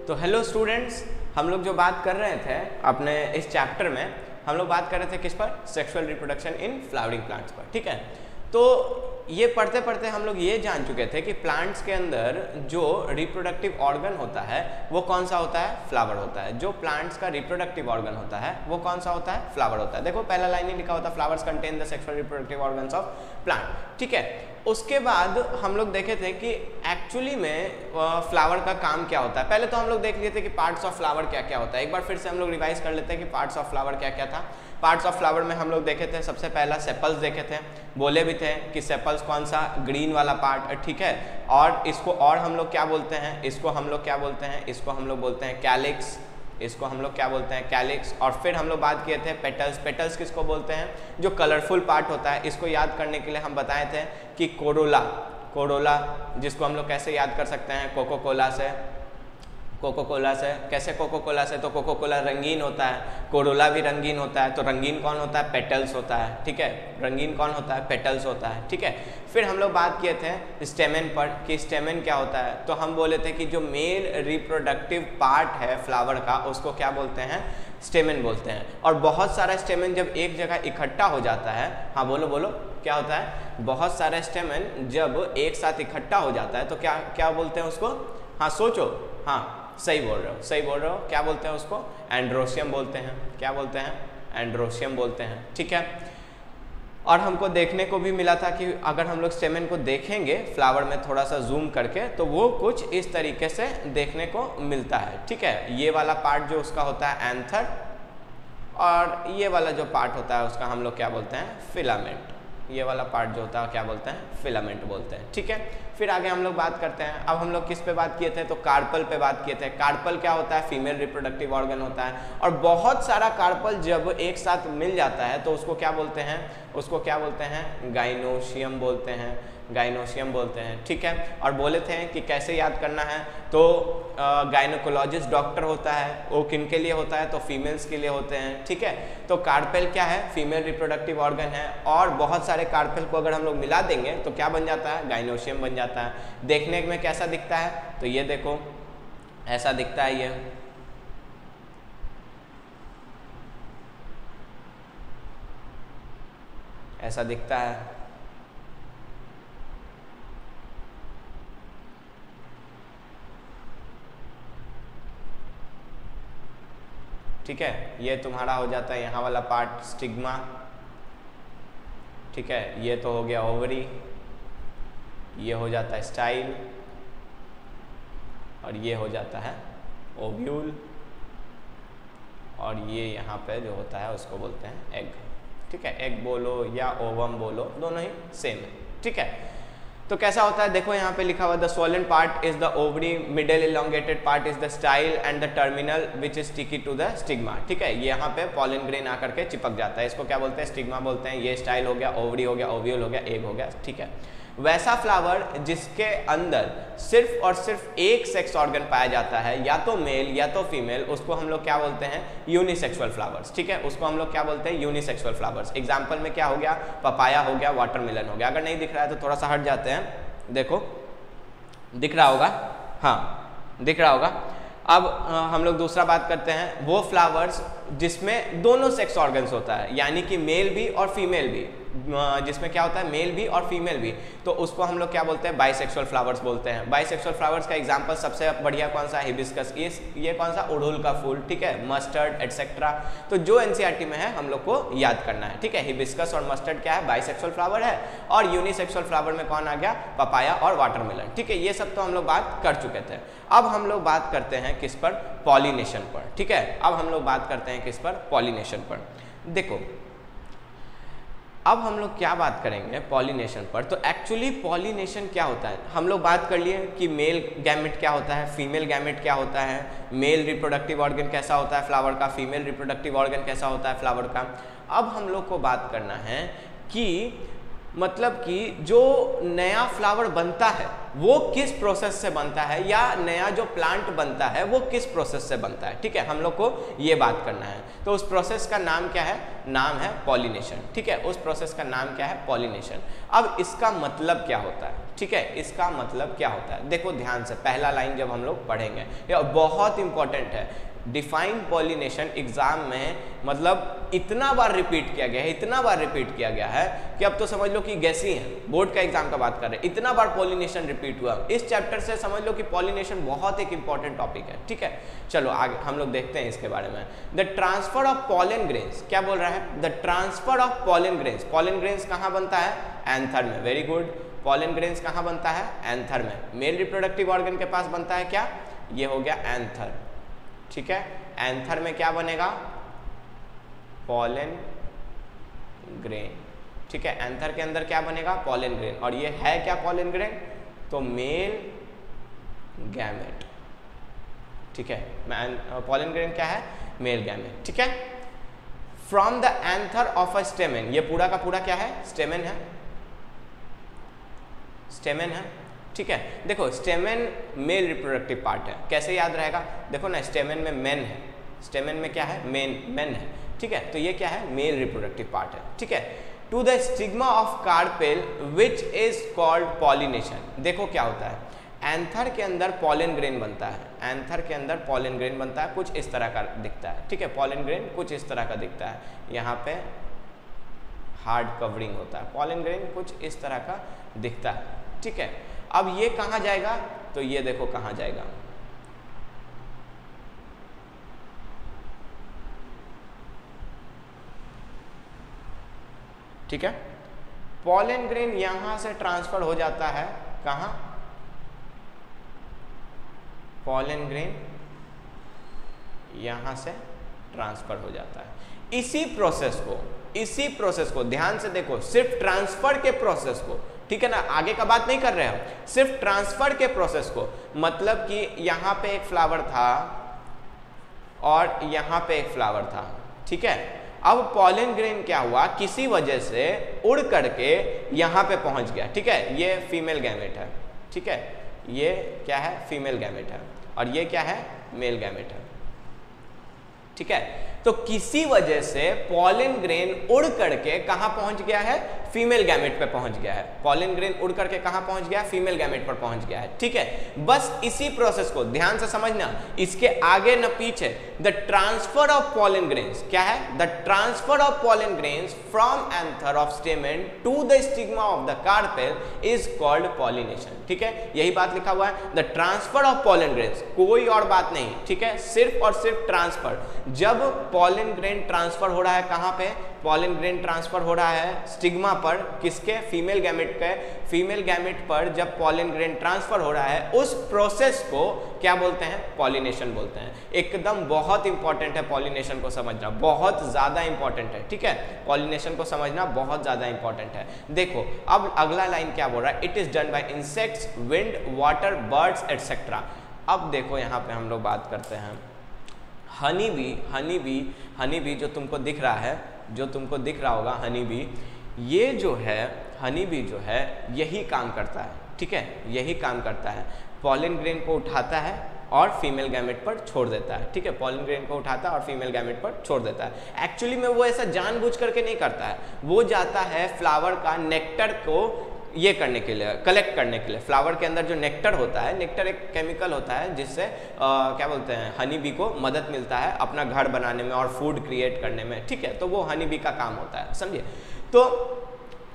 तो hello students, हम लोग जो बात कर रहे थे अपने इस चैप्टर में, हम लोग बात कर रहे थे किस पर? Sexual reproduction in flowering plants पर। ठीक है, तो ये पढ़ते पढ़ते हम लोग ये जान चुके थे कि प्लांट्स के अंदर जो रिप्रोडक्टिव ऑर्गन होता है वो कौन सा होता है? फ्लावर होता है। जो प्लांट्स का रिप्रोडक्टिव ऑर्गन होता है वो कौन सा होता है? फ्लावर होता है। देखो पहला लाइन ही लिखा होता है flowers contain the sexual reproductive organs of plant. ठीक है, उसके बाद हम लोग देखे थे कि एक्चुअली में फ्लावर का काम क्या होता है। पहले तो हम लोग देख लिए थे कि पार्ट्स ऑफ फ्लावर क्या क्या होता है। एक बार फिर से हम लोग रिवाइज कर लेते हैं कि पार्ट्स ऑफ फ्लावर क्या क्या था। पार्ट्स ऑफ फ्लावर में हम लोग देखे थे, सबसे पहला सेपल्स देखे थे, बोले भी थे कि सेपल्स कौन सा? ग्रीन वाला पार्ट। ठीक है, और इसको और हम लोग क्या बोलते हैं? इसको हम लोग क्या बोलते हैं? इसको हम लोग बोलते हैं कैलिक्स। इसको हम लोग क्या बोलते हैं? कैलिक्स। और फिर हम लोग बात किए थे पेटल्स। पेटल्स किसको बोलते हैं? जो कलरफुल पार्ट होता है। इसको याद करने के लिए हम बताए थे कि कोरोला, कोरोला जिसको हम लोग कैसे याद कर सकते हैं? कोको कोला से। कोको कोला से कैसे? कोको कोला से तो कोको कोला रंगीन होता है, कोरोला भी रंगीन होता है। तो रंगीन कौन होता है? पेटल्स होता है। ठीक है, रंगीन कौन होता है? पेटल्स होता है। ठीक है, फिर हम लोग बात किए थे स्टेमेन पर कि स्टेमेन क्या होता है। तो हम बोले थे कि जो मेल रिप्रोडक्टिव पार्ट है फ्लावर का उसको क्या बोलते हैं? स्टेमेन बोलते हैं। और बहुत सारा स्टेमेन जब एक जगह इकट्ठा हो जाता है, हाँ बोलो बोलो, क्या होता है? बहुत सारा स्टेमेन जब एक साथ इकट्ठा हो जाता है तो क्या क्या बोलते हैं उसको? हाँ सोचो, हाँ सही बोल रहे हो, सही बोल रहे हो। क्या बोलते हैं उसको? एंड्रोशियम बोलते हैं। क्या बोलते हैं? एंड्रोशियम बोलते हैं। ठीक है, और हमको देखने को भी मिला था कि अगर हम लोग स्टेमेन को देखेंगे फ्लावर में थोड़ा सा जूम करके तो वो कुछ इस तरीके से देखने को मिलता है। ठीक है, ये वाला पार्ट जो उसका होता है एंथर, और ये वाला जो पार्ट होता है उसका हम लोग क्या बोलते हैं? फिलामेंट। ये वाला पार्ट जो होता है क्या बोलते हैं? फिलामेंट बोलते हैं। ठीक है, फिर आगे हम लोग बात करते हैं। अब हम लोग किस पे बात किए थे? तो कार्पल पे बात किए थे। कार्पल क्या होता है? फीमेल रिप्रोडक्टिव ऑर्गन होता है। और बहुत सारा कार्पल जब एक साथ मिल जाता है तो उसको क्या बोलते हैं? उसको क्या बोलते हैं? गाइनोशियम बोलते हैं। गाइनोशियम बोलते हैं। ठीक है, और बोले थे कि कैसे याद करना है। तो गाइनोकोलॉजिस्ट डॉक्टर होता है, वो किन के लिए होता है? तो फीमेल्स के लिए होते हैं। ठीक है, तो कार्पेल क्या है? फीमेल रिप्रोडक्टिव ऑर्गन है। और बहुत सारे कार्पेल को अगर हम लोग मिला देंगे तो क्या बन जाता है? गाइनोशियम बन जाता है। देखने में कैसा दिखता है? तो ये देखो ऐसा दिखता है, ये ऐसा दिखता है। ठीक है, ये तुम्हारा हो जाता है यहाँ वाला पार्ट स्टिग्मा। ठीक है, ये तो हो गया ओवरी, ये हो जाता है स्टाइल, और ये हो जाता है ओव्यूल, और ये यहाँ पे जो होता है उसको बोलते हैं एग। ठीक है, एग बोलो या ओवम बोलो, दोनों ही सेम है। ठीक है, तो कैसा होता है? देखो यहाँ पे लिखा हुआ the swollen part is the ovary, middle elongated part is the style and the terminal which is sticky to the stigma. ठीक है, ये यहाँ पे पॉलन ग्रेन आकर के चिपक जाता है, इसको क्या बोलते हैं? स्टिग्मा बोलते हैं। ये स्टाइल हो गया, ओवरी हो गया, ओव्यूल हो गया, एग हो गया। ठीक है, वैसा फ्लावर जिसके अंदर सिर्फ और सिर्फ एक सेक्स ऑर्गन पाया जाता है, या तो मेल या तो फीमेल, उसको हम लोग क्या बोलते हैं? Unisexual flowers. ठीक है, उसको हम लोग क्या बोलते हैं? Unisexual flowers. एग्जाम्पल में क्या हो गया? पपाया हो गया, वाटरमेलन हो गया। अगर नहीं दिख रहा है तो थोड़ा सा हट जाते हैं, देखो दिख रहा होगा, हाँ दिख रहा होगा। अब हम लोग दूसरा बात करते हैं, वो फ्लावर्स जिसमें दोनों सेक्स ऑर्गन्स होता है, यानी कि मेल भी और फीमेल भी, जिसमें क्या होता है? मेल भी और फीमेल भी, तो उसको हम लोग क्या बोलते हैं? बाइसेक्सुअल फ्लावर्स बोलते हैं। बाइसेक्सुअल फ्लावर्स का एग्जांपल सबसे बढ़िया कौन सा? हिबिस्कस। ये कौन सा? उड़हुल का फूल। ठीक है, मस्टर्ड एटसेट्रा। तो जो एनसीईआरटी में है हम लोग को याद करना है। ठीक है, हिबिस्कस और मस्टर्ड क्या है? बाइसेक्सुअल फ्लावर है। और यूनिसेक्सुअल फ्लावर में कौन आ गया? पपाया और वाटरमेलन। ठीक है, ये सब तो हम लोग बात कर चुके थे। अब हम लोग बात करते हैं किस पर? पॉलिनेशन पर। ठीक है, अब हम लोग बात करते हैं किस पर? पॉलिनेशन पर। देखो अब हम लोग क्या बात करेंगे पॉलिनेशन पर। तो एक्चुअली पॉलिनेशन क्या होता है? हम लोग बात कर लिए कि मेल गैमेट क्या होता है, फीमेल गैमेट क्या होता है, मेल रिप्रोडक्टिव ऑर्गन कैसा होता है फ्लावर का, फीमेल रिप्रोडक्टिव ऑर्गन कैसा होता है फ्लावर का। अब हम लोग को बात करना है कि मतलब कि जो नया फ्लावर बनता है वो किस प्रोसेस से बनता है, या नया जो प्लांट बनता है वो किस प्रोसेस से बनता है। ठीक है, हम लोग को ये बात करना है। तो उस प्रोसेस का नाम क्या है, नाम है पॉलिनेशन। ठीक है, उस प्रोसेस का नाम क्या है, पॉलिनेशन। अब इसका मतलब क्या होता है, ठीक है, इसका मतलब क्या होता है, देखो ध्यान से, पहला लाइन जब हम लोग पढ़ेंगे, ये बहुत इंपॉर्टेंट है। डिफाइन पॉलिनेशन एग्जाम में मतलब इतना बार रिपीट किया गया है, इतना बार रिपीट किया गया है कि अब तो समझ लो कि गैसी है, बोर्ड का एग्जाम का बात कर रहे हैं, इतना बार पॉलिनेशन रिपीट हुआ। इस चैप्टर से समझ लो कि पॉलिनेशन बहुत एक इंपॉर्टेंट टॉपिक है। ठीक है, चलो आगे हम लोग देखते हैं इसके बारे में। The transfer of pollen grains, क्या बोल रहा है, the transfer of pollen grains. Pollen grains कहाँ बनता है, एंथर में। वेरी गुड, पॉलन ग्रेन्स कहाँ बनता है, एंथर में। मेल रिप्रोडक्टिव ऑर्गन के पास बनता है क्या, ये हो गया एंथर। ठीक है, एंथर में क्या बनेगा, पॉलन ग्रेन। ठीक है, एंथर के अंदर क्या बनेगा, पॉलन ग्रेन। और ये है क्या पॉलन ग्रेन, तो मेल गैमेट। ठीक है, पॉलन ग्रेन क्या है, मेल गैमेट। ठीक है, from the anther of a stamen, ये पूरा का पूरा क्या है, स्टेमेन है, स्टेमेन है। ठीक है, देखो स्टेमेन मेल रिप्रोडक्टिव पार्ट है, कैसे याद रहेगा, देखो ना, स्टेमेन में मेन है, स्टेमेन में क्या है, मेन है। ठीक है, तो ये क्या है, मेल रिप्रोडक्टिव पार्ट है। ठीक है, to the stigma of carpel which is called pollination. देखो क्या होता है, एंथर के अंदर पॉलन ग्रेन बनता है, एंथर के अंदर पॉलन ग्रेन बनता है, कुछ इस तरह का दिखता है। ठीक है, पॉलन ग्रेन कुछ इस तरह का दिखता है, यहाँ पे हार्ड कवरिंग होता है, पॉलन ग्रेन कुछ इस तरह का दिखता है। ठीक है, अब ये कहाँ जाएगा, तो ये देखो कहाँ जाएगा, ठीक है, पॉलन ग्रेन यहां से ट्रांसफर हो जाता है, कहाँ, पॉलन ग्रेन यहां से ट्रांसफर हो जाता है। इसी प्रोसेस को ध्यान से देखो, सिर्फ ट्रांसफर के प्रोसेस को, ठीक है ना, आगे का बात नहीं कर रहे हम, सिर्फ ट्रांसफर के प्रोसेस को। मतलब कि यहां पे एक फ्लावर था और यहां पे एक फ्लावर था। ठीक है, अब पॉलन ग्रेन क्या हुआ, किसी वजह से उड़ करके यहां पे पहुंच गया। ठीक है, ये फीमेल गैमेट है। ठीक है, ये क्या है, फीमेल गैमेट है, और ये क्या है, मेल गैमेट है। ठीक है, तो किसी वजह से पॉलन ग्रेन उड़ करके कहां पहुंच गया है, फीमेल गैमेट पे पहुंच गया है। पॉलन ग्रेन उड़ करके कहां पहुंच गया, फीमेल गैमेट पर पहुंच गया है। ठीक है, बस इसी प्रोसेस को ध्यान से समझना, इसके आगे न पीछे। The transfer of pollen grains क्या है, the transfer of pollen grains from anther of stamen to the stigma of the carpel is called pollination. ठीक है, यही बात लिखा हुआ है, the transfer of pollen grains, कोई और बात नहीं। ठीक है, सिर्फ और सिर्फ ट्रांसफर। जब पॉलन ग्रेन ट्रांसफर हो रहा है, कहां पे, पॉलन ग्रेन ट्रांसफर हो रहा है स्टिग्मा पर, किसके, फीमेल गैमेट के। फीमेल गैमेट पर जब पॉलन ग्रेन ट्रांसफर हो रहा है, उस प्रोसेस को क्या बोलते हैं, पॉलिनेशन बोलते हैं। एकदम बहुत इंपॉर्टेंट है पॉलिनेशन को समझना, बहुत ज्यादा इंपॉर्टेंट है। ठीक है, पॉलिनेशन को समझना बहुत ज्यादा इंपॉर्टेंट है। देखो अब अगला लाइन क्या बोल रहा है, it is done by insects, wind, water, birds etcetera. अब देखो यहाँ पे हम लोग बात करते हैं हनी बी जो तुमको दिख रहा है, जो तुमको दिख रहा होगा हनी बी, ये जो है हनी बी जो है यही काम करता है। ठीक है, यही काम करता है, पॉलन ग्रेन को उठाता है और फीमेल गैमेट पर छोड़ देता है। ठीक है, पॉलन ग्रेन को उठाता है और फीमेल गैमेट पर छोड़ देता है। एक्चुअली में वो ऐसा जानबूझ करके नहीं करता है, वो जाता है फ्लावर का नेक्टर को ये करने के लिए, कलेक्ट करने के लिए। फ्लावर के अंदर जो नेक्टर होता है, नेक्टर एक केमिकल होता है जिससे क्या बोलते हैं, हनी बी को मदद मिलता है अपना घर बनाने में और फूड क्रिएट करने में। ठीक है, तो वो हनी बी का काम होता है, समझिए। तो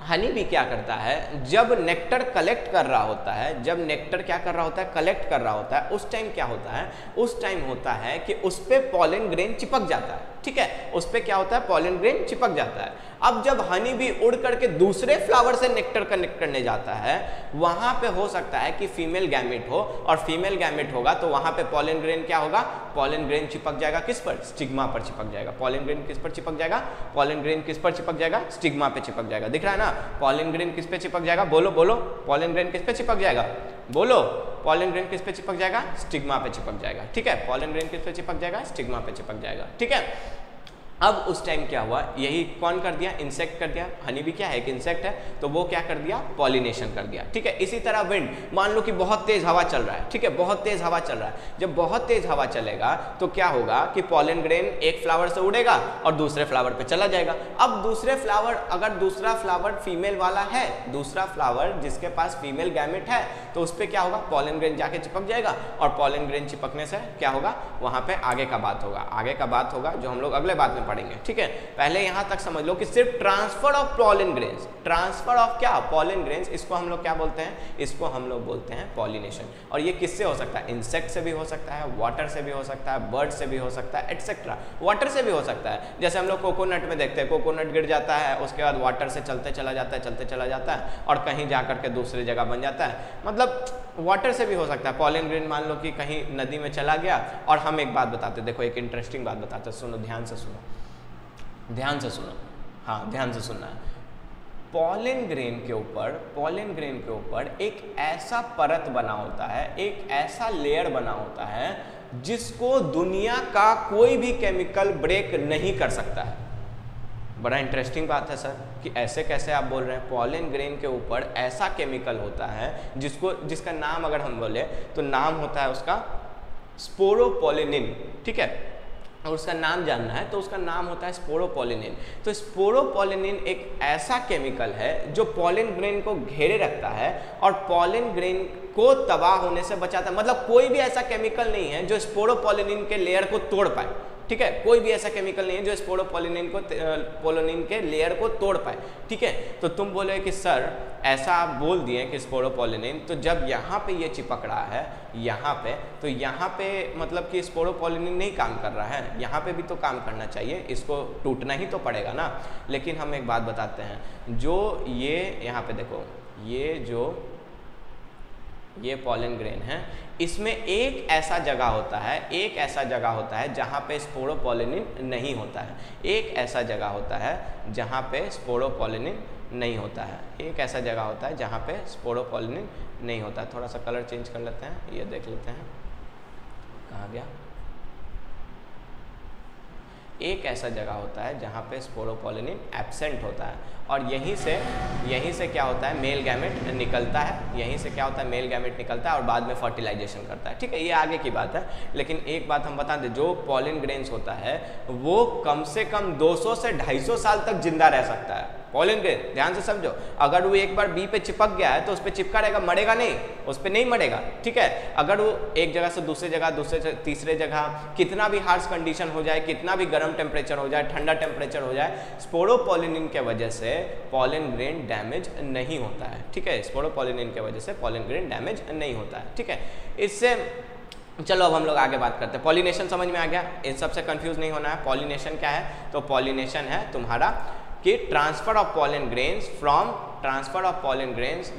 हनी बी क्या करता है, जब नेक्टर कलेक्ट कर रहा होता है, जब नेक्टर क्या कर रहा होता है, कलेक्ट कर रहा होता है, उस टाइम क्या होता है, उस टाइम होता है कि उस पर पॉलन ग्रेन चिपक जाता है। ठीक है, उस पर क्या होता है, पॉलन ग्रेन चिपक जाता है। अब जब हनी बी उड़ करके दूसरे फ्लावर से नेक्टर कलेक्ट करने जाता है, वहां पे हो सकता है कि फीमेल गैमेट हो, और फीमेल गैमेट होगा तो वहां पे पॉलन ग्रेन क्या होगा, पॉलन ग्रेन चिपक जाएगा किस पर, स्टिग्मा पर चिपक जाएगा। पॉलन ग्रेन किस पर चिपक जाएगा, पॉलन ग्रेन किस पर चिपक जाएगा, स्टिग्मा पे चिपक जाएगा। दिख रहा है ना, पॉलन ग्रेन किस पे चिपक जाएगा, बोलो बोलो, पॉलन ग्रेन किस पे चिपक जाएगा, बोलो, पॉलन ग्रेन किस पे चिपक जाएगा, स्टिग्मा पे चिपक जाएगा। ठीक है, पॉलन ग्रेन किस पे चिपक जाएगा, स्टिग्मा पे चिपक जाएगा। ठीक है, अब उस टाइम क्या हुआ, यही कौन कर दिया, इंसेक्ट कर दिया। हनी भी क्या है, एक इंसेक्ट है, तो वो क्या कर दिया, पॉलिनेशन कर दिया। ठीक है, इसी तरह विंड, मान लो कि बहुत तेज हवा चल रहा है, ठीक है, बहुत तेज हवा चल रहा है। जब बहुत तेज हवा चलेगा तो क्या होगा कि पॉलन ग्रेन एक फ्लावर से उड़ेगा और दूसरे फ्लावर पे चला जाएगा। अब दूसरे फ्लावर, अगर दूसरा फ्लावर फीमेल वाला है, दूसरा फ्लावर जिसके पास फीमेल गैमेट है, तो उस पर क्या होगा, पॉलन ग्रेन जाके चिपक जाएगा और पॉलन ग्रेन चिपकने से क्या होगा, वहां पे आगे का बात होगा, आगे का बात होगा जो हम लोग अगले बात में पढ़ेंगे। ठीक है, पहले यहां तक समझ लो कि सिर्फ transfer of pollen grains, transfer of क्या, पॉलन ग्रेन्स, इसको हम लोग क्या बोलते हैं, इसको हम लोग बोलते हैं पॉलिनेशन। और ये किससे हो सकता है, इंसेक्ट से भी हो सकता है, वाटर से भी हो सकता है, बर्ड से भी हो सकता है, एटसेट्रा। वाटर से भी हो सकता है, जैसे हम लोग कोकोनट में देखते हैं, कोकोनट गिर जाता है, उसके बाद वाटर से चलते चला जाता है, चलते चला जाता है और कहीं जाकर के दूसरी जगह बन जाता है। मतलब वाटर से भी हो सकता है। पॉलन ग्रेन मान लो कि कहीं नदी में चला गया। और हम एक बात बताते, देखो एक इंटरेस्टिंग बात बताते, सुनो, ध्यान से सुनो, ध्यान से सुनो, हाँ ध्यान से सुनना है। पॉलन ग्रेन के ऊपर एक ऐसा परत बना होता है, एक ऐसा लेयर बना होता है जिसको दुनिया का कोई भी केमिकल ब्रेक नहीं कर सकता है। बड़ा इंटरेस्टिंग बात है सर कि ऐसे कैसे आप बोल रहे हैं। पॉलन ग्रेन के ऊपर ऐसा केमिकल होता है जिसका नाम अगर हम बोले तो नाम होता है उसका स्पोरोपोलिनिन। ठीक है, और उसका नाम जानना है तो उसका नाम होता है स्पोरोपोलिनिन। तो स्पोरोपोलिनिन एक ऐसा केमिकल है जो पॉलन ग्रेन को घेरे रखता है और पॉलन ग्रेन को तबाह होने से बचाता है। मतलब कोई भी ऐसा केमिकल नहीं है जो स्पोरोपोलिनिन के लेयर को तोड़ पाए। ठीक है, कोई भी ऐसा केमिकल नहीं है जो स्पोरोपोलिनिन के लेयर को तोड़ पाए। ठीक है, तो तुम बोले कि सर ऐसा आप बोल दिए कि स्पोरोपोलिनिन, तो जब यहाँ पे ये चिपक रहा है यहाँ पे, तो यहाँ पे मतलब कि स्पोरोपोलिनिन नहीं काम कर रहा है, यहाँ पे भी तो काम करना चाहिए, इसको टूटना ही तो पड़ेगा ना। लेकिन हम एक बात बताते हैं, जो ये यहाँ पे देखो, ये पॉलन ग्रेन है, इसमें एक ऐसा जगह होता है, जहाँ पे स्पोरोपोलिनिन नहीं होता है। एक ऐसा जगह होता है जहाँ पे स्पोरोपोलिनिन नहीं होता है। एक ऐसा जगह होता है जहाँ पे स्पोरोपोलिनिन नहीं होता है। थोड़ा सा कलर चेंज कर लेते हैं, ये देख लेते हैं कहाँ गया। एक ऐसा जगह होता है जहाँ पे स्पोरोपोलिनिन एब्सेंट होता है और यहीं से क्या होता है, मेल गैमेट निकलता है। यहीं से क्या होता है, मेल गैमेट निकलता है और बाद में फर्टिलाइजेशन करता है। ठीक है, ये आगे की बात है। लेकिन एक बात हम बता दें, जो पॉलन ग्रेन्स होता है वो कम से कम 200 से 250 साल तक जिंदा रह सकता है। पॉलन ग्रेन ध्यान से समझो, अगर वो एक बार बी पे चिपक गया है तो उस पर चिपका रहेगा, मरेगा नहीं, उस पर नहीं मरेगा। ठीक है, अगर वो एक जगह से दूसरे से तीसरे जगह, कितना भी हार्श कंडीशन हो जाए, कितना भी गर्म टेम्परेचर हो जाए, ठंडा टेम्परेचर हो जाए, स्पोरोपोलिनिन के वजह से पॉलन ग्रेन डैमेज नहीं होता है। ठीक है, स्पोरोपोलिनिन के वजह से पॉलन ग्रेन डैमेज नहीं होता है। ठीक है, इससे चलो अब हम लोग आगे बात करते हैं। पॉलिनेशन समझ में आ गया, इन सबसे कंफ्यूज नहीं होना है। पॉलिनेशन क्या है, तो पॉलिनेशन है तुम्हारा कि transfer of pollen grains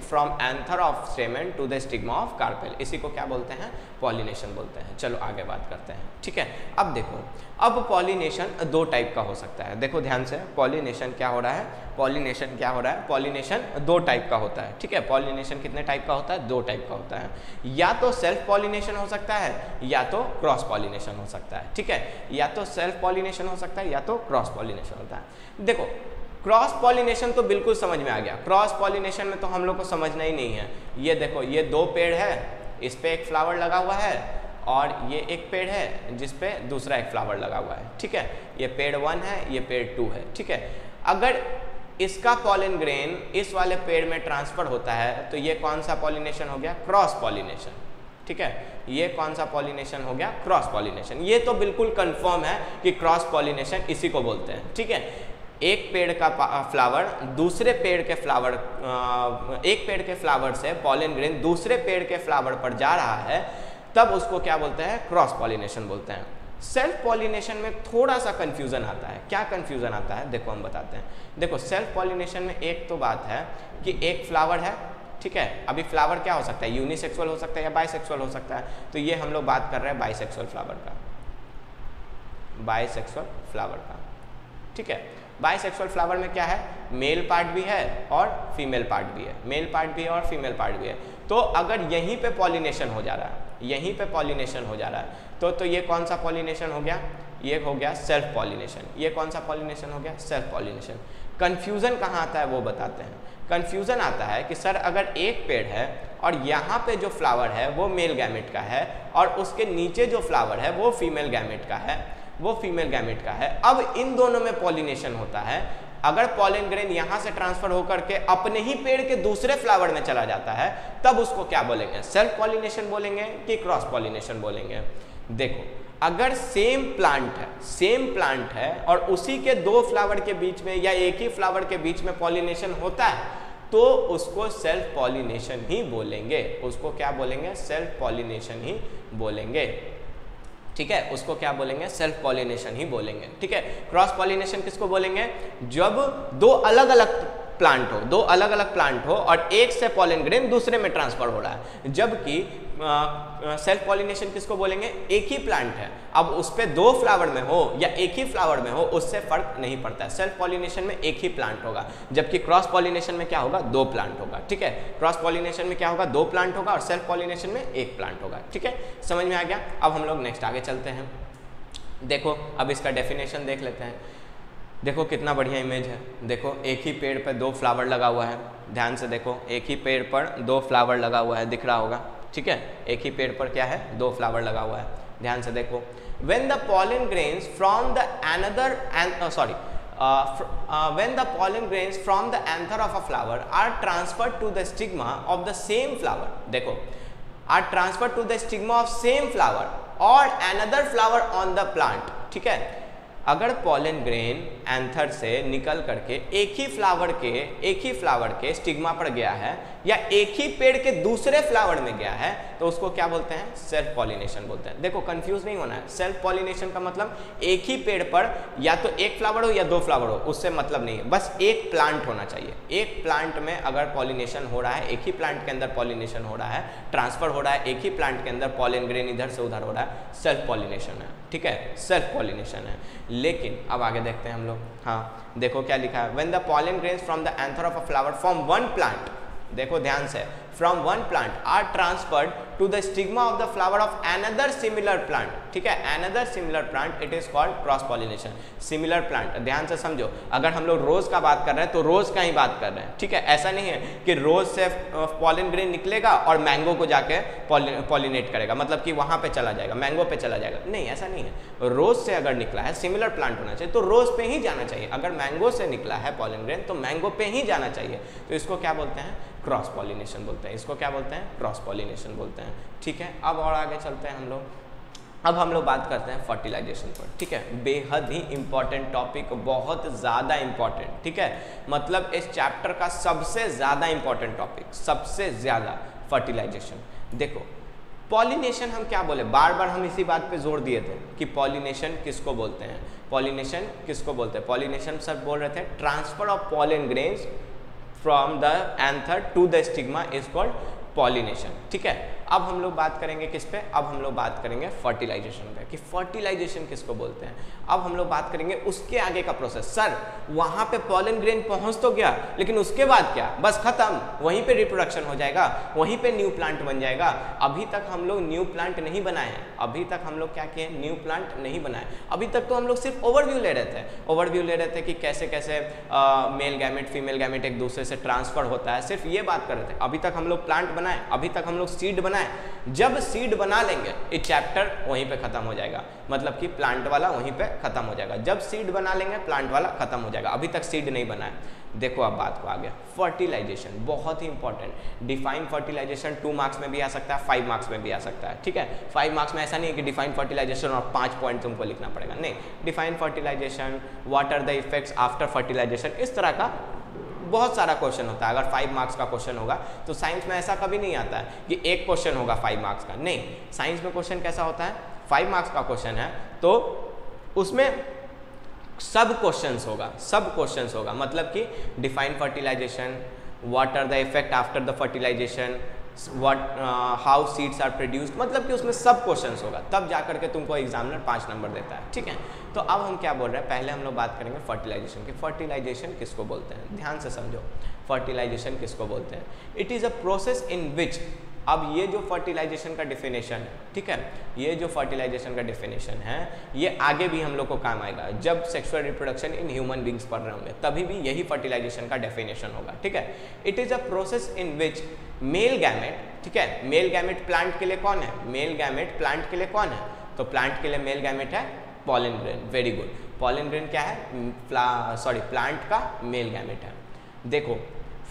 from anther of stamen to the stigma of carpel. इसी को क्या बोलते हैं, पॉलिनेशन बोलते हैं। चलो आगे बात करते हैं। ठीक है, अब देखो, अब पॉलिनेशन दो टाइप का हो सकता है। देखो ध्यान से, पॉलिनेशन क्या हो रहा है, पॉलिनेशन दो टाइप का होता है। ठीक है, पॉलिनेशन कितने टाइप का होता है, दो टाइप का होता है। या तो सेल्फ पॉलिनेशन हो सकता है या तो क्रॉस पॉलिनेशन हो सकता है। ठीक है, या तो सेल्फ पॉलिनेशन हो सकता है या तो क्रॉस पॉलिनेशन होता है। देखो क्रॉस पॉलिनेशन तो बिल्कुल समझ में आ गया। क्रॉस पॉलिनेशन में तो हम लोग को समझना ही नहीं है। ये देखो, ये दो पेड़ है, इस पे एक फ्लावर लगा हुआ है और ये एक पेड़ है जिस पे दूसरा एक फ्लावर लगा हुआ है। ठीक है, ये पेड़ 1 है, ये पेड़ 2 है। ठीक है, अगर इसका पॉलन ग्रेन इस वाले पेड़ में ट्रांसफर होता है तो ये कौन सा पॉलिनेशन हो गया, क्रॉस पॉलिनेशन। ठीक है, ये कौन सा पॉलिनेशन हो गया, क्रॉस पॉलिनेशन। ये तो बिल्कुल कंफर्म है कि क्रॉस पॉलिनेशन इसी को बोलते हैं। ठीक है, एक पेड़ का फ्लावर दूसरे पेड़ के फ्लावर, एक पेड़ के फ्लावर से पॉलन ग्रेन दूसरे पेड़ के फ्लावर पर जा रहा है, तब उसको क्या बोलते हैं, क्रॉस पॉलिनेशन बोलते हैं। सेल्फ पॉलिनेशन में थोड़ा सा कंफ्यूजन आता है। क्या कंफ्यूजन आता है, देखो हम बताते हैं। देखो सेल्फ पॉलिनेशन में एक तो बात है कि एक फ्लावर है, ठीक है, अभी फ्लावर क्या हो सकता है, यूनिसेक्सुअल हो सकता है या बाइसेक्सुअल हो सकता है। तो ये हम लोग बात कर रहे हैं बाइसेक्सुअल फ्लावर का, बाइसेक्सुअल फ्लावर का। ठीक है, बाइसेक्सुअल फ्लावर में क्या है, मेल पार्ट भी है और फीमेल पार्ट भी है, मेल पार्ट भी है और फीमेल पार्ट भी है। तो अगर यहीं पे पॉलिनेशन हो जा रहा है, यहीं पे पॉलिनेशन हो जा रहा है, तो ये कौन सा पॉलिनेशन हो गया, ये हो गया सेल्फ पॉलिनेशन। ये कौन सा पॉलिनेशन हो गया? Self pollination. कंफ्यूजन कहाँ आता है वो बताते हैं। कंफ्यूजन आता है कि सर अगर एक पेड़ है और यहाँ पे जो फ्लावर है वो मेल गैमेट का है और उसके नीचे जो फ्लावर है वो फीमेल गैमेट का है, अब इन दोनों में पॉलिनेशन होता है। अगर पॉलन ग्रेन यहाँ से ट्रांसफर होकर के अपने ही पेड़ के दूसरे फ्लावर में चला जाता है तब उसको क्या बोलेंगे? सेल्फ पॉलिनेशन बोलेंगे कि क्रॉस पॉलिनेशन बोलेंगे? देखो, अगर सेम प्लांट है और उसी के दो फ्लावर के बीच में या एक ही फ्लावर के बीच में पॉलिनेशन होता है तो उसको सेल्फ पॉलिनेशन ही बोलेंगे। उसको क्या बोलेंगे? सेल्फ पॉलिनेशन ही बोलेंगे। ठीक है, उसको क्या बोलेंगे? सेल्फ पॉलिनेशन ही बोलेंगे। ठीक है, क्रॉस पॉलिनेशन किसको बोलेंगे? जब दो अलग अलग प्लांट हो और एक से पॉलन ग्रेन दूसरे में ट्रांसफर हो रहा है। जबकि सेल्फ पॉलिनेशन किसको बोलेंगे? एक ही प्लांट है, अब उस पे दो फ्लावर में हो या एक ही फ्लावर में हो उससे फर्क नहीं पड़ता है। सेल्फ पॉलिनेशन में एक ही प्लांट होगा, जबकि क्रॉस पॉलिनेशन में क्या होगा? दो प्लांट होगा। ठीक है, क्रॉस पॉलिनेशन में क्या होगा? दो प्लांट होगा और सेल्फ पॉलिनेशन में एक प्लांट होगा। ठीक है, समझ में आ गया? अब हम लोग नेक्स्ट आगे चलते हैं। देखो, अब इसका डेफिनेशन देख लेते हैं। देखो कितना बढ़िया इमेज है। देखो, एक ही पेड़ पर दो फ्लावर लगा हुआ है। ध्यान से देखो, एक ही पेड़ पर दो फ्लावर लगा हुआ है, दिख रहा होगा। ठीक है, एक ही पेड़ पर क्या है? दो फ्लावर लगा हुआ है। ध्यान से देखो, when the pollen grains from the anther of a flower are transferred to the stigma of the same flower, देखो, are transferred to the stigma of same flower or another flower on the plant। ठीक है, अगर pollen grain anther से निकल करके एक ही flower के stigma पर गया है या एक ही पेड़ के दूसरे फ्लावर में गया है तो उसको क्या बोलते हैं? सेल्फ पॉलिनेशन बोलते हैं। देखो, कंफ्यूज नहीं होना है। सेल्फ पॉलिनेशन का मतलब एक ही पेड़ पर या तो एक फ्लावर हो या दो फ्लावर हो, उससे मतलब नहीं है, बस एक प्लांट होना चाहिए। एक प्लांट में अगर पॉलिनेशन हो रहा है, एक ही प्लांट के अंदर पॉलिनेशन हो रहा है, ट्रांसफर हो रहा है, एक ही प्लांट के अंदर पॉलन ग्रेन इधर से उधर हो रहा है, सेल्फ पॉलिनेशन है। ठीक है, सेल्फ पॉलिनेशन है। लेकिन अब आगे देखते हैं हम लोग। हाँ, देखो क्या लिखा है? When the pollen grains from the anther of a flower from one plant, देखो ध्यान से, from one plant are transferred to the stigma of the flower of another similar plant. ठीक है, another similar plant, it is called cross pollination. Similar plant, ध्यान से समझो, अगर हम लोग रोज का बात कर रहे हैं तो रोज का ही बात कर रहे हैं। ठीक है, ऐसा नहीं है कि रोज से पॉलन ग्रेन निकलेगा और मैंगो को जाके पॉलिनेट करेगा, मतलब कि वहां पे चला जाएगा, मैंगो पे चला जाएगा। नहीं, ऐसा नहीं है। रोज से अगर निकला है, सिमिलर प्लांट होना चाहिए तो रोज पे ही जाना चाहिए। अगर मैंगो से निकला है पॉलन ग्रेन तो मैंगो पे ही जाना चाहिए। तो इसको क्या बोलते हैं? क्रॉस पॉलिनेशन बोलते हैं। इसको क्या बोलते हैं? क्रॉस पॉलिनेशन बोलते हैं। ठीक है, अब और आगे चलते हैं हम लोग। अब हम लोग बात करते हैं फर्टिलाइजेशन पर। ठीक है, बेहद ही इंपॉर्टेंट टॉपिक, बहुत ज़्यादा इंपॉर्टेंट। ठीक है, मतलब इस चैप्टर का सबसे ज़्यादा इंपॉर्टेंट टॉपिक, सबसे ज़्यादा फर्टिलाइजेशन। देखो, पॉलिनेशन हम क्या बोले? बार बार हम इसी बात पे जोर दिए थे कि पॉलिनेशन किसको बोलते हैं? पॉलिनेशन किसको बोलते हैं? पॉलिनेशन सर बोल रहे थे transfer of pollen grains from the anther to the stigma is called pollination. ठीक है, अब हम लोग बात करेंगे किस पे? अब हम लोग बात करेंगे फर्टिलाइजेशन पे, कि फर्टिलाइजेशन किसको बोलते हैं। अब हम लोग बात करेंगे उसके आगे का प्रोसेस। सर वहां पे पॉलन ग्रेन पहुंच तो गया, लेकिन उसके बाद क्या? बस खत्म, वहीं पे रिप्रोडक्शन हो जाएगा, वहीं पे न्यू प्लांट बन जाएगा। अभी तक हम लोग न्यू प्लांट नहीं बनाए हैं। अभी तक हम लोग क्या किए? न्यू प्लांट नहीं बनाए। अभी तक तो हम लोग सिर्फ ओवरव्यू ले रहे थे कि कैसे कैसे मेल गैमेट फीमेल गैमेट एक दूसरे से ट्रांसफर होता है, सिर्फ ये बात कर रहे थे। अभी तक हम लोग प्लांट बनाए, अभी तक हम लोग सीड बनाए। जब सीड बना लेंगे ये चैप्टर वहीं पे खत्म हो जाएगा, मतलब कि प्लांट वाला वहीं पे खत्म हो जाएगा। जब सीड बना लेंगे प्लांट वाला खत्म हो जाएगा। अभी तक सीड नहीं बना है। देखो अब बात को आ गया फर्टिलाइजेशन, बहुत ही इंपॉर्टेंट। डिफाइन फर्टिलाइजेशन 2 मार्क्स में भी आ सकता है, 5 मार्क्स में भी आ सकता है। ठीक है, 5 मार्क्स में ऐसा नहीं है कि डिफाइन फर्टिलाइजेशन और 5 पॉइंट तुमको लिखना पड़ेगा, नहीं। Define fertilization, what are the effects after fertilization, इस तरह का बहुत सारा क्वेश्चन होता है। अगर 5 मार्क्स का क्वेश्चन होगा तो साइंस में ऐसा कभी नहीं आता है कि एक क्वेश्चन होगा 5 मार्क्स का, नहीं। साइंस में क्वेश्चन कैसा होता है? 5 मार्क्स का क्वेश्चन है तो उसमें सब क्वेश्चंस होगा, मतलब कि define fertilization, what are the effect after the fertilization, how seeds are produced, मतलब कि उसमें सब क्वेश्चंस होगा, तब जाकर के तुमको एग्जामिनर 5 नंबर देता है। ठीक है, तो अब हम क्या बोल रहे हैं? पहले हम लोग बात करेंगे फर्टिलाइजेशन की। फर्टिलाइजेशन किसको बोलते हैं? ध्यान से समझो, फर्टिलाइजेशन किसको बोलते हैं? It is a process in which अब ये जो फर्टिलाइजेशन का डिफिनेशन है, ठीक है, ये जो फर्टिलाइजेशन का डिफिनेशन है ये आगे भी हम लोग को काम आएगा। जब sexual reproduction in human beings पढ़ रहे होंगे तभी भी यही फर्टिलाइजेशन का डेफिनेशन होगा, ठीक है। It is a process in which male gamete, ठीक है, मेल गैमेट प्लांट के लिए कौन है, मेल गैमेट प्लांट के लिए कौन है, तो प्लांट के लिए मेल गैमेट है pollen grain. Very good, pollen grain क्या है, प्लांट का मेल गैमेट है। देखो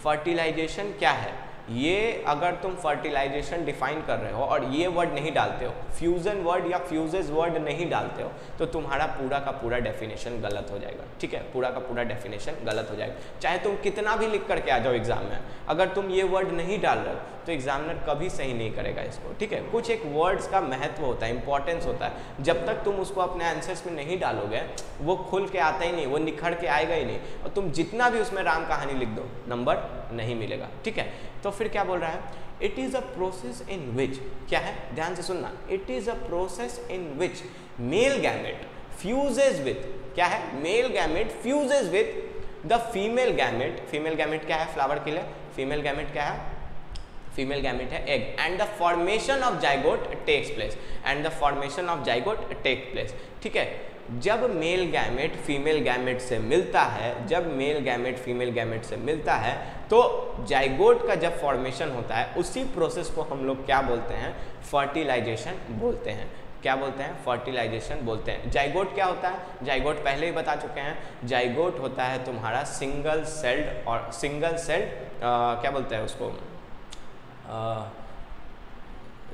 फर्टिलाइजेशन क्या है, ये अगर तुम फर्टिलाइजेशन डिफाइन कर रहे हो और ये वर्ड नहीं डालते हो, फ्यूजन वर्ड या फ्यूजेस वर्ड नहीं डालते हो, तो तुम्हारा पूरा का पूरा डेफिनेशन गलत हो जाएगा, ठीक है, पूरा का पूरा डेफिनेशन गलत हो जाएगा। चाहे तुम कितना भी लिख करके आ जाओ एग्जाम में, अगर तुम ये वर्ड नहीं डाल रहे हो तो एग्जामिनर कभी सही नहीं करेगा इसको, ठीक है। कुछ एक वर्ड्स का महत्व होता है, इंपॉर्टेंस होता है, जब तक तुम उसको अपने आंसर्स में नहीं डालोगे वो खुल के आता ही नहीं, वो निखर के आएगा ही नहीं, और तुम जितना भी उसमें राम कहानी लिख दो नंबर नहीं मिलेगा, ठीक है। तो फिर क्या बोल रहा है, it is a process in which, क्या है, ध्यान से सुनना, it is a process in which male gamete fuses with, क्या है, male gamete fuses with the female gamete, female gamete क्या है, फ्लावर के लिए फीमेल गैमेट क्या है, फीमेल गैमेट है egg, and the formation of zygote takes place, and the formation of zygote take place, ठीक है। जब मेल गैमेट फीमेल गैमेट से मिलता है, जब मेल गैमेट फीमेल गैमेट से मिलता है तो जाइगोट का जब फॉर्मेशन होता है उसी प्रोसेस को हम लोग क्या बोलते हैं, फर्टिलाइजेशन बोलते हैं। क्या बोलते हैं, फर्टिलाइजेशन बोलते हैं। जाइगोट क्या होता है, जाइगोट पहले ही बता चुके हैं, जाइगोट होता है तुम्हारा सिंगल सेल्ड, और सिंगल सेल्ड क्या बोलते हैं उसको,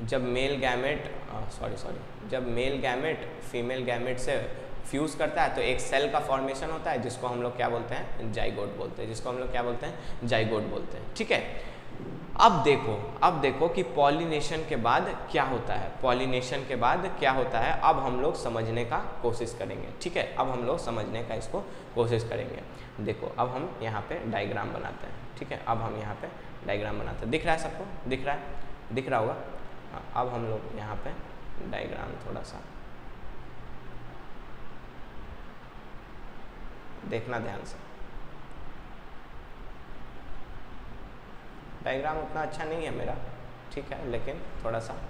जब मेल गैमेट जब मेल गैमेट फीमेल गैमेट से फ्यूज करता है तो एक सेल का फॉर्मेशन होता है जिसको हम लोग क्या बोलते हैं, जाइगोट बोलते हैं, जिसको हम लोग क्या बोलते हैं, जाइगोट बोलते हैं, ठीक है। अब देखो कि पॉलिनेशन के बाद क्या होता है, पॉलिनेशन के बाद क्या होता है, अब हम लोग समझने का कोशिश करेंगे, ठीक है, अब हम लोग समझने का इसको कोशिश करेंगे। देखो अब हम यहाँ पे डायग्राम बनाते हैं, ठीक है, अब हम यहाँ पे डायग्राम बनाते हैं, दिख रहा है सबको, दिख रहा होगा, हाँ। अब हम लोग यहाँ पे डायग्राम थोड़ा सा देखना ध्यान से, डायग्राम उतना अच्छा नहीं है मेरा, ठीक है, लेकिन थोड़ा सा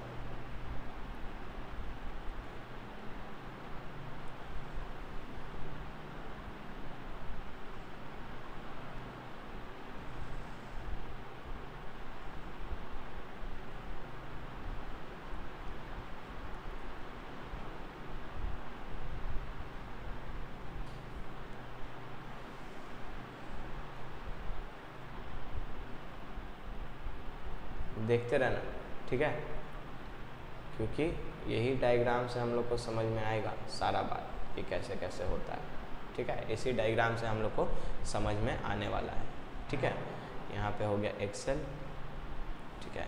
देखते रहना, ठीक है, क्योंकि यही डायग्राम से हम लोग को समझ में आएगा सारा बात कि कैसे कैसे होता है, ठीक है, इसी डायग्राम से हम लोग को समझ में आने वाला है, ठीक है। यहाँ पे हो गया एक्सेल, ठीक है,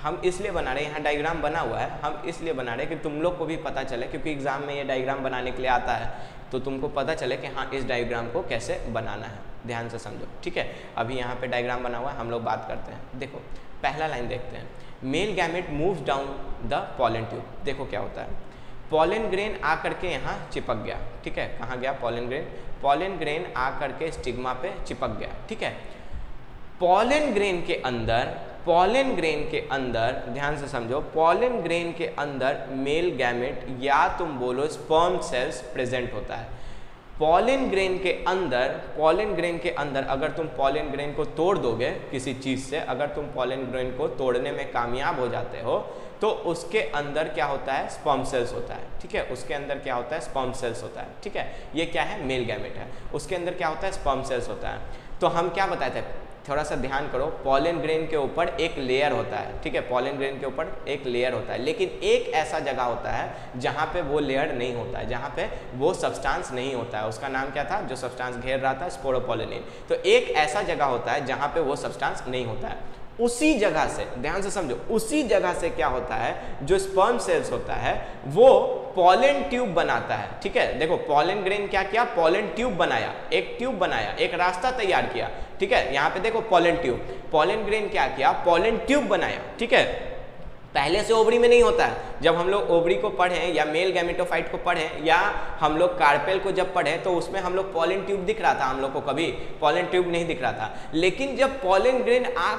हम इसलिए बना रहे हैं, यहाँ डायग्राम बना हुआ है, हम इसलिए बना रहे हैं कि तुम लोग को भी पता चले, क्योंकि एग्जाम में ये डायग्राम बनाने के लिए आता है, तो तुमको पता चले कि हाँ इस डायग्राम को कैसे बनाना है, ध्यान से समझो, ठीक है। अभी यहाँ पे डायग्राम बना हुआ है, हम लोग बात करते हैं। देखो पहला लाइन देखते हैं, male gamete moves down the pollen tube, देखो क्या होता है, पॉलन ग्रेन आकर के यहाँ चिपक गया, ठीक है, कहाँ गया, पॉलन ग्रेन आकर के स्टिग्मा पे चिपक गया, ठीक है। पॉलन ग्रेन के अंदर ध्यान से समझो, पॉलन ग्रेन के अंदर मेल गैमेट या तुम बोलो स्पर्म सेल्स प्रेजेंट होता है। पॉलन ग्रेन के अंदर अगर तुम पॉलन ग्रेन को तोड़ दोगे किसी चीज़ से, अगर तुम पॉलन ग्रेन को तोड़ने में कामयाब हो जाते हो तो उसके अंदर क्या होता है, स्पर्म सेल्स होता है, ठीक है, उसके अंदर क्या होता है, स्पर्म सेल्स होता है, ठीक है। ये क्या है, मेल गैमेट है, उसके अंदर क्या होता है, स्पर्म सेल्स होता है। तो हम क्या बताए थे, थोड़ा सा ध्यान करो, पॉलन ग्रेन के ऊपर एक लेयर होता है, ठीक है, पॉलन ग्रेन के ऊपर एक लेयर होता है, लेकिन एक ऐसा जगह होता है जहाँ पे वो लेयर नहीं होता है, जहाँ पे वो सब्सटेंस नहीं होता है, उसका नाम क्या था, जो सब्सटेंस घेर रहा था, स्पोरोपोलिनिन। तो एक ऐसा जगह होता है जहाँ पे वो सब्सटेंस नहीं होता है, उसी जगह से, ध्यान से समझो, उसी जगह से क्या होता है, जो स्पर्म सेल्स होता है वो पॉलन ट्यूब बनाता है, ठीक है। देखो पॉलन ग्रेन क्या किया, पॉलन ट्यूब बनाया, एक ट्यूब बनाया, एक रास्ता तैयार किया, ठीक है। यहाँ पे देखो पॉलन ट्यूब, पॉलन ग्रेन क्या किया, पॉलन ट्यूब बनाया, ठीक है। पहले से ओवरी में नहीं होता है। जब हम लोग ओवरी को पढ़ें या मेल गैमेटोफाइट को पढ़ें या हम लोग कार्पेल को जब पढ़ें तो उसमें हम लोग पॉलन ट्यूब दिख रहा था, हम लोग को कभी पॉलन ट्यूब नहीं दिख रहा था। लेकिन जब पॉलन ग्रेन आ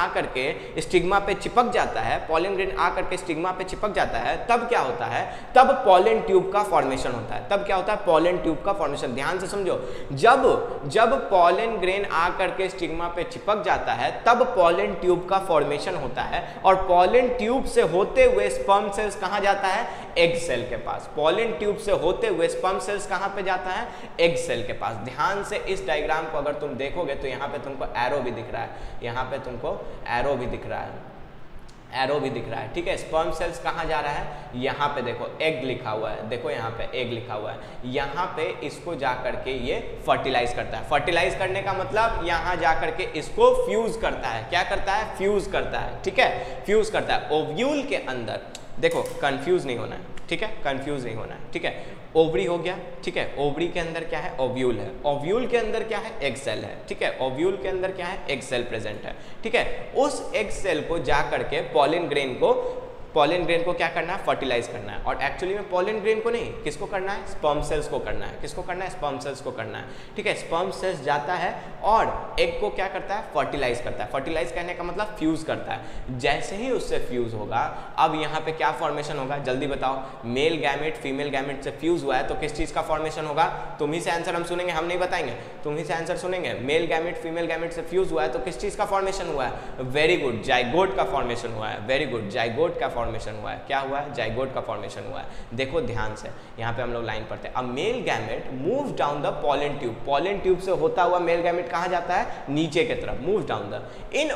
करके स्टिग्मा पे चिपक जाता है, पॉलन ग्रेन आ करके स्टिग्मा पे चिपक जाता है, तब क्या होता है, तब पॉलन ट्यूब का फॉर्मेशन होता है। तब क्या होता है, पॉलन ट्यूब का फॉर्मेशन। ध्यान से समझो, जब पॉलन ग्रेन आ करके स्टिग्मा पे चिपक जाता है तब पॉलन ट्यूब का फॉर्मेशन होता है, और पॉलन ट्यूब से होते हुए स्पर्म सेल्स कहां जाता है, एग सेल के पास। पॉलन ट्यूब से होते हुए स्पर्म सेल्स कहां पे जाता है, एग सेल के पास। ध्यान से इस डायग्राम को अगर तुम देखोगे तो यहाँ पे तुमको एरो भी दिख रहा है, यहाँ पे तुमको एरो भी दिख रहा है, ठीक है। स्पर्म सेल्स कहाँ जा रहा है, यहाँ पे देखो एग लिखा हुआ है, देखो यहाँ पे एग लिखा हुआ है। यहाँ पे इसको जा करके ये फर्टिलाइज करता है। फर्टिलाइज करने का मतलब यहाँ जा करके इसको फ्यूज करता है। क्या करता है, फ्यूज करता है, ठीक है, फ्यूज करता है। ओव्यूल के अंदर देखो, कंफ्यूज नहीं होना है, ठीक है, कंफ्यूज नहीं होना है, ठीक है। ओवरी हो गया, ठीक है, ओवरी के अंदर क्या है, ओव्यूल है, ओव्यूल के अंदर क्या है, एग सेल है, ठीक है, ओव्यूल के अंदर क्या है, एग सेल प्रेजेंट है, ठीक है। उस एग सेल को जा करके पॉलन ग्रेन को क्या करना है, फर्टिलाइज करना है। और एक्चुअली में पॉलन ग्रेन को नहीं, किसको करना है, स्पर्म सेल्स को करना है। किसको करना है, स्पर्म सेल्स को करना है, ठीक है। स्पर्म सेल्स जाता है और एग को क्या करता है, फर्टिलाइज करता है। फर्टिलाइज करने का मतलब फ्यूज करता है। जैसे ही उससे फ्यूज होगा, अब यहाँ पे क्या फॉर्मेशन होगा, जल्दी बताओ। मेल गैमेट फीमेल गैमेट से फ्यूज हुआ है तो किस चीज का फॉर्मेशन होगा, तुम ही से आंसर हम सुनेंगे, हम नहीं बताएंगे, तुम ही से आंसर सुनेंगे। मेल गैमेट फीमेल गैमेट से फ्यूज हुआ है तो किस चीज का फॉर्मेशन हुआ है, वेरी गुड, जाइगोट का फॉर्मेशन हुआ है, वेरी गुड, जाइगोट का फॉर्मेशन हुआ है। क्या हुआ है, जाइगोट का फॉर्मेशन हुआ है। देखो ध्यान से, यहाँ पे हम लोग लाइन पढ़ते हैं। अब male gamete move down the pollen tube, pollen tube से होता हुआ मेल गैमेट कहाँ जाता है, नीचे की तरफ, move down the. In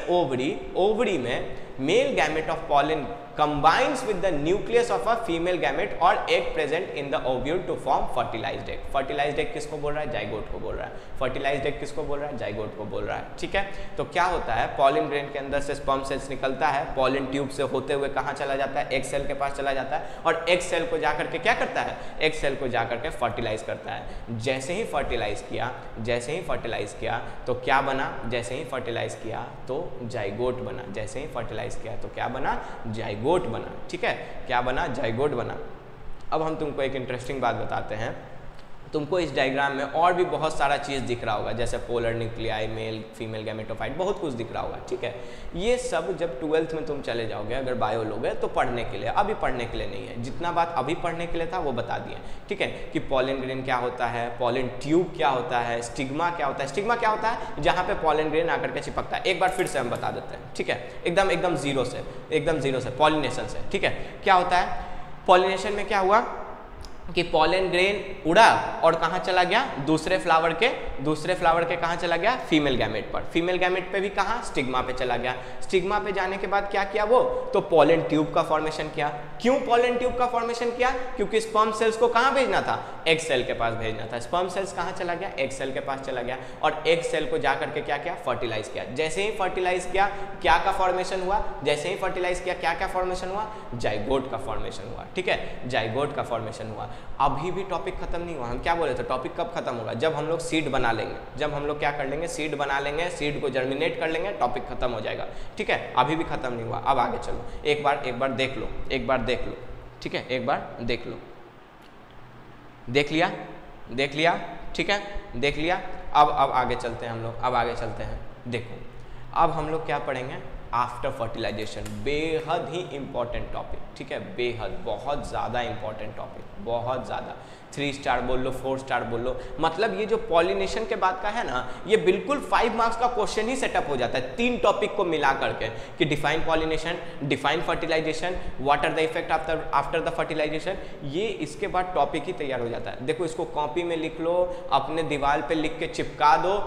ovary में male gamete of pollen combines with the nucleus of a female gamete or egg present in the ovule to form fertilized egg। fertilized egg किसको बोल रहा है, जाइगोट को बोल रहा है। fertilized egg किसको बोल रहा है, जाइगोट को बोल रहा है, ठीक है। तो क्या होता है, पॉलन ग्रेन के अंदर से स्पर्म सेल्स निकलता है, पॉलन ट्यूब से होते हुए कहाँ चला जाता है, एग सेल के पास चला जाता है, और एग सेल को जाकर के क्या करता है, एग सेल को जाकर के फर्टिलाइज करता है। जैसे ही फर्टिलाइज किया तो क्या बना, जैसे ही फर्टिलाइज किया तो जाइगोट बना, जैसे ही फर्टिलाइज किया तो क्या बना, जाइगोट बना, ठीक है। क्या बना, जाइगोट बना। अब हम तुमको एक इंटरेस्टिंग बात बताते हैं। तुमको इस डायग्राम में और भी बहुत सारा चीज़ दिख रहा होगा, जैसे polar nuclei, male female gametophyte, बहुत कुछ दिख रहा होगा, ठीक है। ये सब जब 12th में तुम चले जाओगे, अगर बायो लोगे तो पढ़ने के लिए, अभी पढ़ने के लिए नहीं है। जितना बात अभी पढ़ने के लिए था वो बता दिए, ठीक है, कि पॉलन ग्रेन क्या होता है, पॉलन ट्यूब क्या होता है, स्टिग्मा क्या होता है। स्टिग्मा क्या होता है, जहाँ पे पॉलन ग्रेन आकर के चिपकता है। एक बार फिर से हम बता देते हैं, ठीक है, एकदम जीरो से पॉलिनेशन से, ठीक है। क्या होता है, पॉलिनेशन में क्या हुआ कि पॉलन ग्रेन उड़ा और कहाँ चला गया, दूसरे फ्लावर के कहाँ चला गया, फीमेल गैमेट पर। फीमेल गैमेट पे भी कहाँ, स्टिग्मा पे चला गया। स्टिग्मा पे जाने के बाद क्या किया वो, तो पॉलन ट्यूब का फॉर्मेशन किया। क्यों पॉलन ट्यूब का फॉर्मेशन किया, क्योंकि स्पर्म सेल्स को कहाँ भेजना था, एग सेल के पास भेजना था। स्पर्म सेल्स कहाँ चला गया, एग सेल के पास चला गया, और एग सेल को जा करके क्या किया, फर्टिलाइज किया। जैसे ही फर्टिलाइज किया, क्या का फॉर्मेशन हुआ, जैसे ही फर्टिलाइज किया क्या फॉर्मेशन हुआ, जाइगोट का फॉर्मेशन हुआ, ठीक है, जाइगोट का फॉर्मेशन हुआ। अभी भी टॉपिक खत्म नहीं हुआ। हम क्या बोले थे, टॉपिक कब खत्म होगा, जब हम लोग सीड बना लेंगे, जब हम लोग क्या कर लेंगे, सीड बना लेंगे, सीड को जर्मिनेट कर लेंगे, टॉपिक खत्म हो जाएगा, ठीक है। अभी भी खत्म नहीं हुआ, अब आगे चलो, एक बार देख लो, ठीक है, एक बार देख लो, देख लिया, ठीक है, देख लिया। अब आगे चलते हैं हम लोग, अब आगे चलते हैं। देखो अब हम लोग क्या पढ़ेंगे, आफ्टर फर्टिलाइजेशन, बेहद ही इंपॉर्टेंट टॉपिक, ठीक है, बेहद बहुत ज़्यादा इंपॉर्टेंट टॉपिक, बहुत ज़्यादा। 3 स्टार बोल लो, 4 स्टार बोल लो, मतलब ये जो पॉलिनेशन के बाद का है ना, ये बिल्कुल 5 मार्क्स का क्वेश्चन ही सेटअप हो जाता है 3 टॉपिक को मिला करके, कि define pollination, define fertilization, what are the effect after the fertilization. ये इसके बाद टॉपिक ही तैयार हो जाता है। देखो इसको कॉपी में लिख लो, अपने दीवार पे लिख के चिपका दो,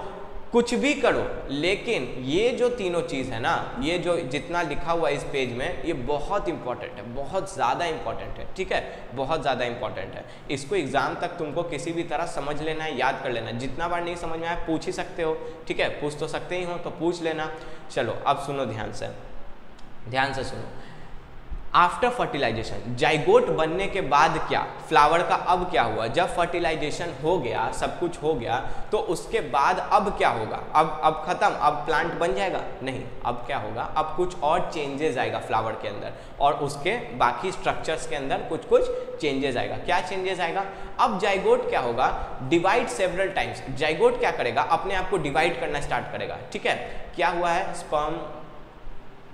कुछ भी करो, लेकिन ये जो तीनों चीज़ है ना, ये जो जितना लिखा हुआ है इस पेज में, ये बहुत इंपॉर्टेंट है, बहुत ज़्यादा इंपॉर्टेंट है, ठीक है, बहुत ज़्यादा इंपॉर्टेंट है। इसको एग्जाम तक तुमको किसी भी तरह समझ लेना है, याद कर लेना है। जितना बार नहीं समझ में आया पूछ ही सकते हो, ठीक है, पूछ तो सकते ही हो, तो पूछ लेना। चलो अब सुनो ध्यान से सुनो। आफ्टर फर्टिलाइजेशन, जाइगोट बनने के बाद क्या, फ्लावर का अब क्या हुआ, जब फर्टिलाइजेशन हो गया, सब कुछ हो गया, तो उसके बाद अब क्या होगा, अब खत्म, अब प्लांट बन जाएगा, नहीं, अब क्या होगा, अब कुछ और चेंजेस आएगा फ्लावर के अंदर और उसके बाकी स्ट्रक्चर्स के अंदर कुछ चेंजेस आएगा। क्या चेंजेस आएगा, अब जाइगोट क्या होगा, डिवाइड सेवरल टाइम्स, जाइगोट क्या करेगा, अपने आप को डिवाइड करना स्टार्ट करेगा, ठीक है। क्या हुआ है, sperm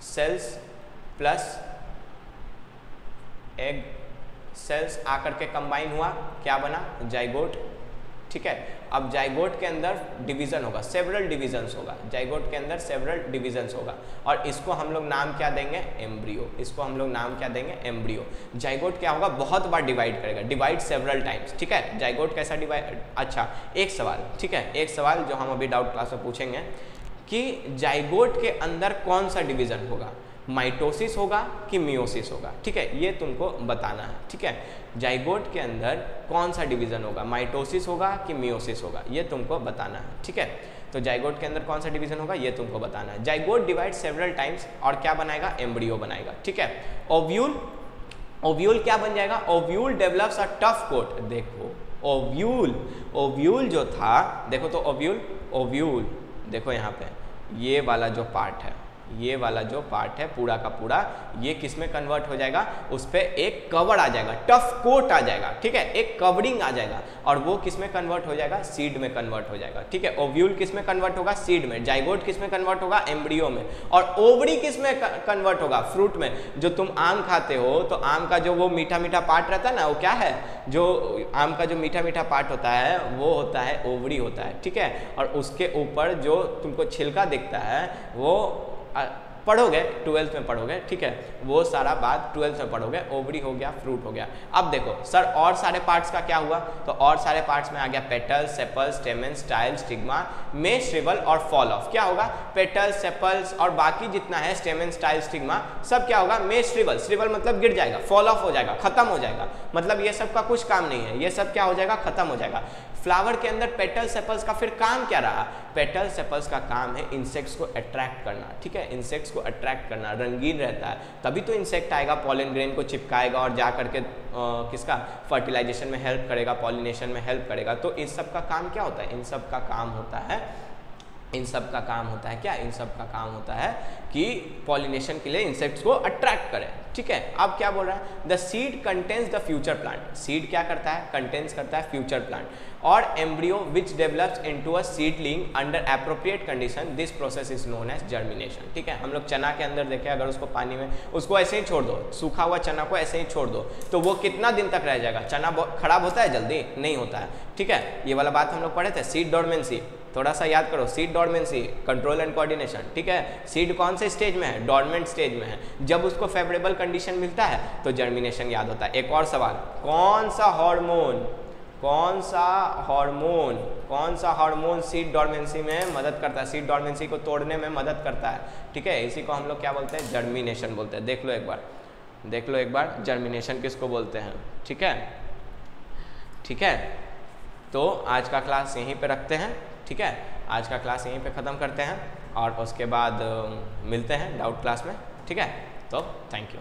cells plus egg cells आकर के कंबाइन हुआ, क्या बना, जाइगोट, ठीक है। अब जाइगोट के अंदर डिवीजन होगा, सेवरल डिवीजन्स होगा, जाइगोट के अंदर सेवरल डिवीजन्स होगा और इसको हम लोग नाम क्या देंगे, एम्ब्रियो, इसको हम लोग नाम क्या देंगे, एम्ब्रियो। जाइगोट क्या होगा, बहुत बार डिवाइड करेगा, डिवाइड सेवरल टाइम्स, ठीक है। जाइगोट कैसा डिवाइड, अच्छा एक सवाल, ठीक है, एक सवाल जो हम अभी डाउट क्लास में पूछेंगे कि जाइगोट के अंदर कौन सा डिवीजन होगा, माइटोसिस होगा कि मियोसिस होगा, ठीक है, ये तुमको बताना है, ठीक है। जाइगोट के अंदर कौन सा डिवीजन होगा, माइटोसिस होगा कि मियोसिस होगा, ये तुमको बताना है, ठीक है। तो जाइगोट के अंदर कौन सा डिवीजन होगा, ये तुमको बताना है। जाइगोट डिवाइड सेवरल टाइम्स और क्या बनाएगा, एम्ब्रियो बनाएगा, ठीक है। ओव्यूल, ओव्यूल क्या बन जाएगा, ovule develops a tough coat, देखो ओव्यूल, ओव्यूल जो था, देखो तो ओव्यूल, ओव्यूल देखो यहाँ पे ये वाला जो पार्ट है, ये वाला जो पार्ट है पूरा का पूरा, ये किस में कन्वर्ट हो जाएगा, उस पर एक कवर आ जाएगा, टफ कोट आ जाएगा, ठीक है, एक कवरिंग आ जाएगा और वो किस में कन्वर्ट हो जाएगा, सीड में कन्वर्ट हो जाएगा, ठीक है। ओव्यूल किस में कन्वर्ट होगा, सीड में। जाइगोट किस में कन्वर्ट होगा, एम्ब्रियो में। और ओवरी किस में कन्वर्ट होगा, फ्रूट में। जो तुम आम खाते हो तो आम का जो वो मीठा मीठा पार्ट रहता है ना, वो क्या है, जो आम का जो मीठा मीठा पार्ट होता है वो होता है ओवरी होता है, ठीक है। और उसके ऊपर जो तुमको छिलका दिखता है वो पढ़ोगे 12th में पढ़ोगे, ठीक है, वो सारा बात 12th में पढ़ोगे। ओवरी हो गया, फ्रूट हो गया। अब देखो सर और सारे पार्ट्स का क्या हुआ, तो और सारे पार्ट्स में आ गया पेटल्स, सेपल्स, स्टेमन, स्टाइल, स्टिग्मा, में श्रिवल और फॉल ऑफ। क्या होगा, पेटल्स, सेपल्स और बाकी जितना है स्टेमन, स्टाइल, स्टिग्मा सब क्या होगा, में श्रिवल, श्रिवल मतलब गिर जाएगा, फॉल ऑफ हो जाएगा, खत्म हो जाएगा, मतलब ये सब का कुछ काम नहीं है, ये सब क्या हो जाएगा, खत्म हो जाएगा। फ्लावर के अंदर पेटल सेपल्स का फिर काम क्या रहा, पेटल सेपल्स का काम है इंसेक्ट्स को अट्रैक्ट करना, ठीक है, इंसेक्ट्स को अट्रैक्ट करना, रंगीन रहता है तभी तो इंसेक्ट आएगा, पॉलन ग्रेन को चिपकाएगा और जा करके किसका फर्टिलाइजेशन में हेल्प करेगा, पॉलिनेशन में हेल्प करेगा। तो इन सब का काम क्या होता है, इन सब का काम होता है, इन सब का काम होता है क्या, इन सब का काम होता है कि पॉलिनेशन के लिए इंसेक्ट्स को अट्रैक्ट करें, ठीक है। अब क्या बोल रहा है, the seed contains the future plant, seed क्या करता है, कंटेन्स करता है फ्यूचर प्लांट, और embryo which develops into a seedling under appropriate condition, this process is known as germination, ठीक है। हम लोग चना के अंदर देखें, अगर उसको पानी में उसको ऐसे ही छोड़ दो, सूखा हुआ चना को ऐसे ही छोड़ दो तो वो कितना दिन तक रह जाएगा, चना खराब होता है, जल्दी नहीं होता है, ठीक है। ये वाला बात हम लोग पढ़े थे, सीड डोरमेंसी, थोड़ा सा याद करो, seed dormancy, control and coordination, ठीक है। सीड कौन से स्टेज में है, डोरमेंट स्टेज में है, जब उसको फेवरेबल कंडीशन मिलता है तो जर्मिनेशन याद होता है। एक और सवाल, कौन सा हार्मोन, कौन सा हार्मोन, कौन सा हार्मोन सीड डोरमेंसी में मदद करता है, सीड डोरमेंसी को तोड़ने में मदद करता है, ठीक है, इसी को हम लोग क्या बोलते हैं, जर्मिनेशन बोलते हैं। देख लो एक बार, देख लो एक बार, जर्मिनेशन किसको बोलते हैं, ठीक है, ठीक है। तो आज का क्लास यहीं पे रखते हैं, ठीक है, आज का क्लास यहीं पे ख़त्म करते हैं और उसके बाद मिलते हैं डाउट क्लास में, ठीक है। तो थैंक यू।